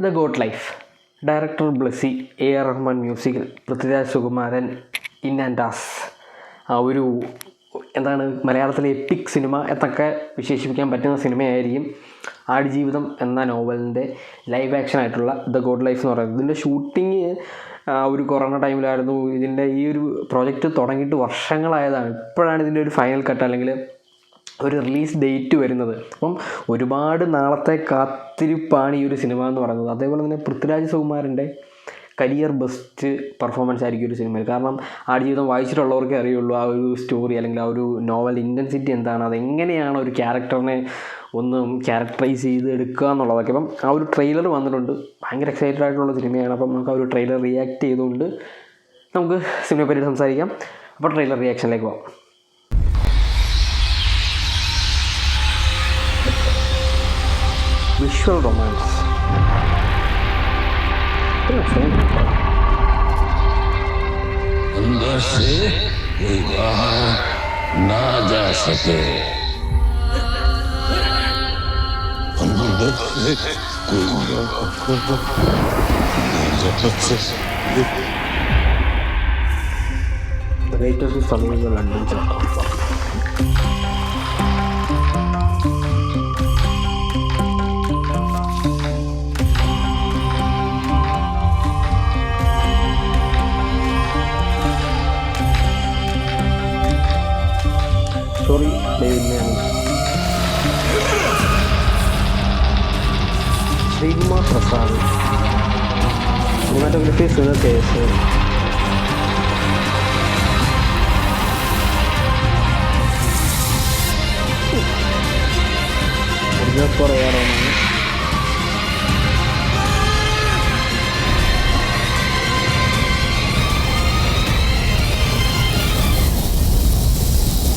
The goat life. Director Blessy, AR Rahman മ്യൂസിക്കിൽ, Prithviraj Sukumaran in and as. ആ ഒരു എന്താണ് മലയാളത്തിലെ എപ്പിക് സിനിമ എന്നൊക്കെ വിശേഷിപ്പിക്കാൻ പറ്റുന്ന സിനിമയായിരിക്കും ആടുജീവിതം എന്ന നോവലിൻ്റെ ലൈവ് ആക്ഷൻ ആയിട്ടുള്ള ദ ഗോട്ട് ലൈഫ് എന്ന് പറയുന്നത്. ഇതിൻ്റെ ഷൂട്ടിങ് ഒരു കൊറോണ ടൈമിലായിരുന്നു. ഇതിൻ്റെ ഈ ഒരു പ്രോജക്റ്റ് തുടങ്ങിയിട്ട് വർഷങ്ങളായതാണ്. ഇപ്പോഴാണ് ഇതിൻ്റെ ഒരു ഫൈനൽ കട്ട് അല്ലെങ്കിൽ ഒരു റിലീസ് ഡേറ്റ് വരുന്നത്. അപ്പം ഒരുപാട് നാളത്തെ കാത്തിരിപ്പാണ് ഈ ഒരു സിനിമ എന്ന് പറയുന്നത്. അതേപോലെ തന്നെ പൃഥ്വിരാജ് സുകുമാരൻ്റെ കരിയർ ബെസ്റ്റ് പെർഫോമൻസ് ആയിരിക്കും ഒരു സിനിമയിൽ. കാരണം ആടുജീവിതം വായിച്ചിട്ടുള്ളവർക്കേ അറിയുള്ളൂ ആ ഒരു സ്റ്റോറി അല്ലെങ്കിൽ ആ ഒരു നോവൽ ഇൻറ്റൻസിറ്റി എന്താണ്, അതെങ്ങനെയാണ് ഒരു ക്യാരക്ടറിനെ ഒന്ന് ക്യാരക്ടറൈസ് ചെയ്ത് എടുക്കുക എന്നുള്ളതൊക്കെ. അപ്പം ആ ഒരു ട്രെയിലർ വന്നിട്ടുണ്ട്. ഭയങ്കര എക്സൈറ്റഡ് ആയിട്ടുള്ള സിനിമയാണ്. അപ്പം നമുക്ക് ആ ഒരു ട്രെയിലർ റിയാക്ട് ചെയ്തുകൊണ്ട് നമുക്ക് സിനിമയെ പറ്റി സംസാരിക്കാം. അപ്പോൾ ട്രെയിലർ റിയാക്ഷനിലേക്ക് പോകാം. Visual romance. अंदर से कोई बाहर ना जा सके, अंदर से कोई The greatest is coming in the London chapter. Story David Mamet. Sreekumar Prasad. Cinematography Sunil KS. പറയാറാണ്.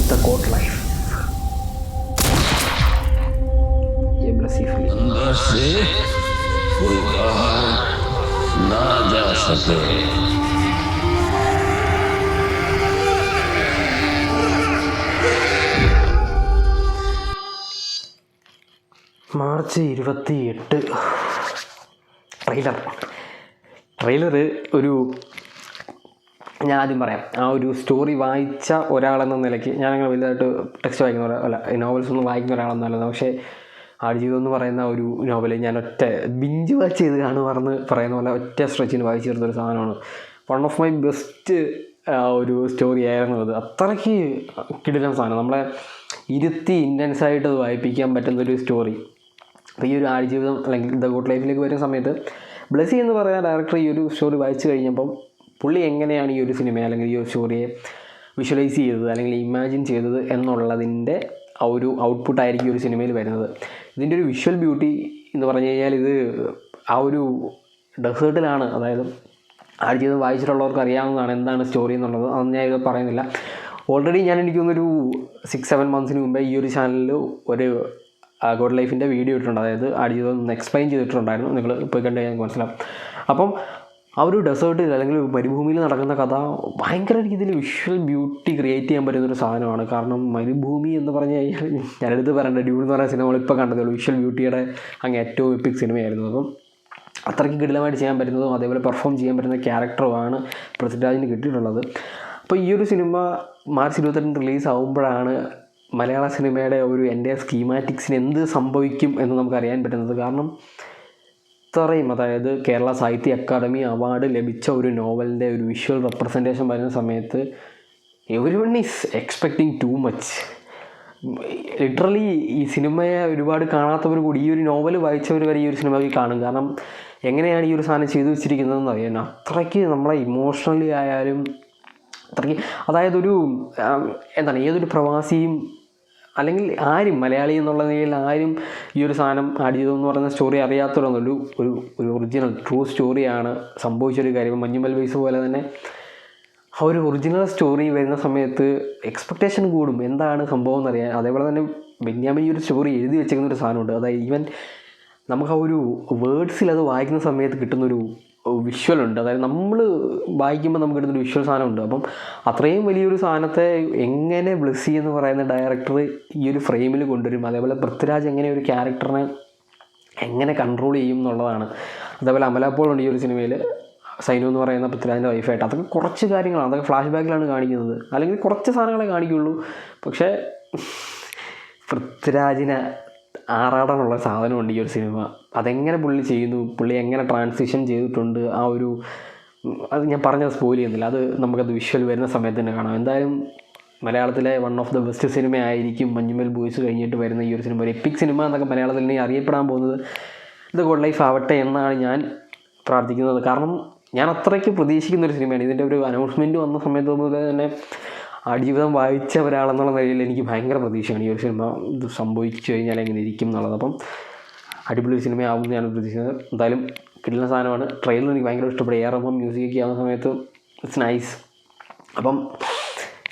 The Goat Life. ये ब्लेसी फिल्म. अंदर से कोई बाहर ना जा सके. മാർച്ച് 28 ട്രെയിലർ ഒരു ഞാൻ ആദ്യം പറയാം. ആ ഒരു സ്റ്റോറി വായിച്ച ഒരാളെന്ന നിലയ്ക്ക്, ഞാനങ്ങനെ വലുതായിട്ട് ടെക്സ്റ്റ് വായിക്കുന്ന അല്ല നോവൽസ് ഒന്നും വായിക്കുന്ന ഒരാളൊന്നുമല്ല. പക്ഷേ ആടുജീവിതം എന്ന് പറയുന്ന ഒരു നോവൽ ഞാൻ ഒറ്റ ബിഞ്ച് വാച്ച് ചെയ്ത് കാണുമാറെന്ന് പറയുന്ന പോലെ ഒറ്റ സ്ട്രെച്ചിന് വായിച്ചു തീർന്നൊരു സാധനമാണ്. വൺ ഓഫ് മൈ ബെസ്റ്റ് ഒരു സ്റ്റോറി ആയിരുന്നു അത്. അത്രയ്ക്ക് കിടിലൻ സാധനം, നമ്മളെ ഇരുത്തി ഇൻറ്റൻസായിട്ട് അത് വായിപ്പിക്കാൻ പറ്റുന്നൊരു സ്റ്റോറി. അപ്പോൾ ഈ ഒരു ആടുജീവിതം അല്ലെങ്കിൽ ദ ഗോട്ട് ലൈഫിലേക്ക് വരുന്ന സമയത്ത് ബ്ലെസ്സി എന്ന് പറയുന്ന ഡയറക്ടർ ഈ ഒരു സ്റ്റോറി വായിച്ചു കഴിഞ്ഞപ്പം പുള്ളി എങ്ങനെയാണ് ഈ ഒരു സിനിമയെ അല്ലെങ്കിൽ ഈ ഒരു സ്റ്റോറിയെ വിഷ്വലൈസ് ചെയ്തത് അല്ലെങ്കിൽ ഇമാജിൻ ചെയ്തത് എന്നുള്ളതിൻ്റെ ആ ഒരു ഔട്ട്പുട്ടായിരിക്കും ഈ ഒരു സിനിമയിൽ വരുന്നത്. ഇതിൻ്റെ ഒരു വിഷ്വൽ ബ്യൂട്ടി എന്ന് പറഞ്ഞു കഴിഞ്ഞാൽ ഇത് ആ ഒരു ഡെസേർട്ടിലാണ്. അതായത് ആടുജീവിതം വായിച്ചിട്ടുള്ളവർക്ക് അറിയാവുന്നതാണ് എന്താണ് സ്റ്റോറി എന്നുള്ളത്. അതൊന്നും ഞാൻ ഇത് പറയുന്നില്ല. ഓൾറെഡി ഞാൻ എനിക്ക് തോന്നുന്നൊരു 6-7 മന്ത്സിന് മുമ്പേ ഈ ഒരു ചാനലിൽ ഒരു ഗോഡ് ലൈഫിൻ്റെ വീഡിയോ ഇട്ടിട്ടുണ്ട്. അതായത് ആടുജീവിതം ഒന്ന് എക്സ്പ്ലെയിൻ ചെയ്തിട്ടുണ്ടായിരുന്നു. നിങ്ങൾ പോയി കണ്ടു കഴിഞ്ഞാൽ മനസ്സിലാവും. അപ്പം ആ ഒരു ഡെസേർട്ടിൽ അല്ലെങ്കിൽ മരുഭൂമിയിൽ നടക്കുന്ന കഥ ഭയങ്കര രീതിയിൽ വിഷ്വൽ ബ്യൂട്ടി ക്രിയേറ്റ് ചെയ്യാൻ പറ്റുന്നൊരു സാധനമാണ്. കാരണം മരുഭൂമി എന്ന് പറഞ്ഞു കഴിഞ്ഞാൽ ഞാനെടുത്ത് പറയേണ്ട ഡ്യൂൺ എന്ന് പറയുന്ന സിനിമ നമ്മളിപ്പോൾ കണ്ടതേ ഉള്ളൂ. വിഷ്വൽ ബ്യൂട്ടിയുടെ അങ്ങ് ഏറ്റവും എപ്പിക് സിനിമയായിരുന്നു. അപ്പം അത്രയ്ക്ക് കിടിലമായിട്ട് ചെയ്യാൻ പറ്റുന്നതും അതേപോലെ പെർഫോം ചെയ്യാൻ പറ്റുന്ന ക്യാരക്ടറുമാണ് പൃഥ്വിരാജിന് കിട്ടിയിട്ടുള്ളത്. അപ്പോൾ ഈ ഒരു സിനിമ മാർച്ച് 28 റിലീസ് ആകുമ്പോഴാണ് മലയാള സിനിമയുടെ ഒരു എൻ്റെ സ്കീമാറ്റിക്സിന് എന്ത് സംഭവിക്കും എന്ന് നമുക്കറിയാൻ പറ്റുന്നത്. കാരണം ഇത്രയും, അതായത് കേരള സാഹിത്യ അക്കാദമി അവാർഡ് ലഭിച്ച ഒരു നോവലിൻ്റെ ഒരു വിഷ്വൽ റെപ്രസെൻറ്റേഷൻ വരുന്ന സമയത്ത് everyone is expecting too much. Literally ഈ സിനിമയെ ഒരുപാട് കാണാത്തവർ കൂടി ഈ ഒരു നോവൽ വായിച്ചവർ വരെ ഈ ഒരു സിനിമ കാണും. കാരണം എങ്ങനെയാണ് ഈ ഒരു സാധനം ചെയ്തു വെച്ചിരിക്കുന്നതെന്ന് അറിയാൻ അത്രയ്ക്ക് നമ്മളെ ഇമോഷണലി ആയാലും അത്രയ്ക്ക്, അതായത് ഒരു എന്താണ് ഏതൊരു പ്രവാസിയും അല്ലെങ്കിൽ ആരും മലയാളി എന്നുള്ള നിലയിൽ ആരും ഈ ഒരു സാധനം ആടുജീവിതം എന്ന് പറയുന്ന സ്റ്റോറി അറിയാത്തവരൊന്നുമല്ല. ഒരു ഒരു ഒറിജിനൽ ട്രൂ സ്റ്റോറിയാണ് സംഭവിച്ചൊരു കാര്യം. മഞ്ഞുമൽ ബേസ് പോലെ തന്നെ ആ ഒരു ഒറിജിനൽ സ്റ്റോറി വരുന്ന സമയത്ത് എക്സ്പെക്റ്റേഷൻ കൂടും എന്താണ് സംഭവം എന്നറിയാൻ. അതേപോലെ തന്നെ ബെന്യാമിൻ ഈ ഒരു സ്റ്റോറി എഴുതി വെച്ചേക്കുന്ന ഒരു സാധനമുണ്ട്. അതായത് ഈവൻ നമുക്ക് ആ ഒരു വേർഡ്സിൽ അത് വായിക്കുന്ന സമയത്ത് കിട്ടുന്നൊരു വിഷ്വലുണ്ട്. അതായത് നമ്മൾ വായിക്കുമ്പോൾ നമുക്ക് കിട്ടുന്നൊരു വിഷ്വൽ സാധനമുണ്ട്. അപ്പം അത്രയും വലിയൊരു സാധനത്തെ എങ്ങനെ ബ്ലെസ്സി എന്ന് പറയുന്ന ഡയറക്ടർ ഈ ഒരു ഫ്രെയിമിൽ കൊണ്ടുവരും, അതേപോലെ പൃഥ്വിരാജ് എങ്ങനെ ഒരു ക്യാരക്ടറിനെ എങ്ങനെ കൺട്രോൾ ചെയ്യും എന്നുള്ളതാണ്. അതേപോലെ അമല പോൾ ഉണ്ട് ഈ ഒരു സിനിമയിൽ, സൈനു എന്ന് പറയുന്ന പൃഥ്വിരാജിൻ്റെ വൈഫായിട്ട്. അതൊക്കെ കുറച്ച് കാര്യങ്ങളാണ്, അതൊക്കെ ഫ്ലാഷ് ബാക്കിലാണ് കാണിക്കുന്നത്, അല്ലെങ്കിൽ കുറച്ച് സാധനങ്ങളെ കാണിക്കുള്ളൂ. പക്ഷേ പൃഥ്വിരാജിനെ ആറാടാനുള്ള സാധനമുണ്ട് ഈ ഒരു സിനിമ. അതെങ്ങനെ പുള്ളി ചെയ്യുന്നു, പുള്ളി എങ്ങനെ ട്രാൻസിഷൻ ചെയ്തിട്ടുണ്ട്, ആ ഒരു അത് ഞാൻ പറഞ്ഞത് സ്പോയിൽ ചെയ്യുന്നില്ല, അത് നമുക്കത് വിഷ്വൽ വരുന്ന സമയത്ത് തന്നെ കാണാം. എന്തായാലും മലയാളത്തിലെ one of the best cinema ആയിരിക്കും മഞ്ഞുമൽ ബോയ്സ് കഴിഞ്ഞിട്ട് വരുന്ന ഈ ഒരു സിനിമ. ഒരു എപ്പിക് സിനിമ എന്നൊക്കെ മലയാളത്തിൽ ഇനി അറിയപ്പെടാൻ പോകുന്നത് ഇത് ഗോഡ് ലൈഫ് ആവട്ടെ എന്നാണ് ഞാൻ പ്രാർത്ഥിക്കുന്നത്. കാരണം ഞാൻ അത്രയ്ക്ക് പ്രതീക്ഷിക്കുന്ന ഒരു സിനിമയാണ്. ഇതിൻ്റെ ഒരു അനൗൺസ്മെൻറ്റ് വന്ന സമയത്ത് മുതൽ തന്നെ ജീവിതം വായിച്ച ഒരാളെന്നുള്ള നിലയിൽ എനിക്ക് ഭയങ്കര പ്രതീക്ഷയാണ് ഈ ഒരു സിനിമ ഇത് സംഭവിച്ചു കഴിഞ്ഞാൽ എങ്ങനെ ഇരിക്കും എന്നുള്ളത്. അപ്പം അടിപൊളി ഒരു സിനിമയാവും ഞാൻ പ്രതീക്ഷിക്കുന്നത്. എന്തായാലും കിട്ടുന്ന സാധനമാണ്. ട്രെയിലർ എനിക്ക് ഭയങ്കര ഇഷ്ടപ്പെടും. ഏറുമ്പം മ്യൂസിക്കൊക്കെ ആവുന്ന സമയത്ത് ഇറ്റ്സ് നൈസ്. അപ്പം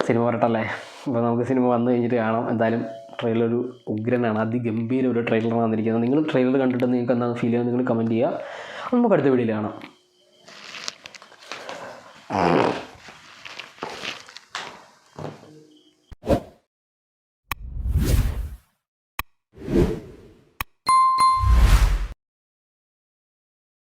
സിനിമ വരട്ടല്ലേ, അപ്പോൾ നമുക്ക് സിനിമ വന്നു കഴിഞ്ഞിട്ട് കാണാം. എന്തായാലും ട്രെയിലർ ഒരു ഉഗ്രനാണ്, അതിഗംഭീര ഒരു ട്രെയിലറാണ് വന്നിരിക്കുന്നത്. നിങ്ങൾ ട്രെയിലർ കണ്ടിട്ട് നിങ്ങൾക്ക് എന്താണ് ഫീൽ ചെയ്യുന്നത് നിങ്ങൾ കമൻറ്റ് ചെയ്യുക. നമുക്ക് അടുത്ത വീഡിയോയിൽ കാണാം.